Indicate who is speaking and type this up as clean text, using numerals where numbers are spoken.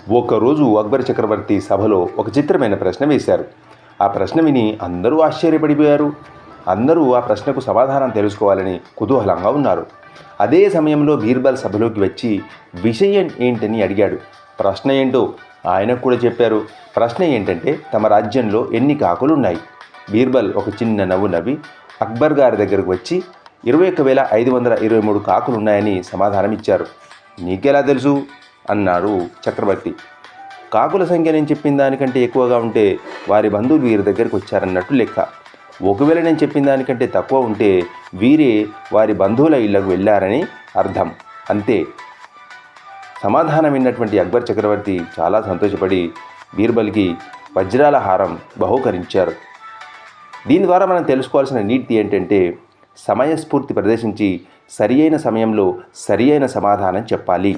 Speaker 1: ఒకరోజు అక్బర్ చక్రవర్తి సభలో ఒక చిత్రమైన ప్రశ్న వేశారు. ఆ ప్రశ్న విని అందరూ ఆశ్చర్యపడిపోయారు. అందరూ ఆ ప్రశ్నకు సమాధానం తెలుసుకోవాలని కుతూహలంగా ఉన్నారు. అదే సమయంలో బీర్బల్ సభలోకి వచ్చి విషయం ఏంటని అడిగాడు. ప్రశ్న ఏంటో ఆయనకు కూడా చెప్పారు. ప్రశ్న ఏంటంటే, తమ రాజ్యంలో ఎన్ని కాకులున్నాయి? బీర్బల్ ఒక చిన్న నవ్వు నవ్వి అక్బర్ గారి దగ్గరకు వచ్చి 21,523 కాకులున్నాయని సమాధానం ఇచ్చారు. నీకెలా తెలుసు అన్నాడు చక్రవర్తి. కాకుల సంఖ్య నేను చెప్పిన దానికంటే ఎక్కువగా ఉంటే వారి బంధువులు వీరి దగ్గరికి వచ్చారన్నట్టు లెక్క. ఒకవేళ నేను చెప్పిన దానికంటే తక్కువ ఉంటే వీరే వారి బంధువుల ఇళ్లకు వెళ్ళారని అర్థం, అంతే. సమాధానం విన్నటువంటి అక్బర్ చక్రవర్తి చాలా సంతోషపడి బీర్బల్కి వజ్రాల హారం బహూకరించారు. దీని ద్వారా మనం తెలుసుకోవాల్సిన నీతి ఏంటంటే, సమయస్ఫూర్తి ప్రదర్శించి సరియైన సమయంలో సరియైన సమాధానం చెప్పాలి.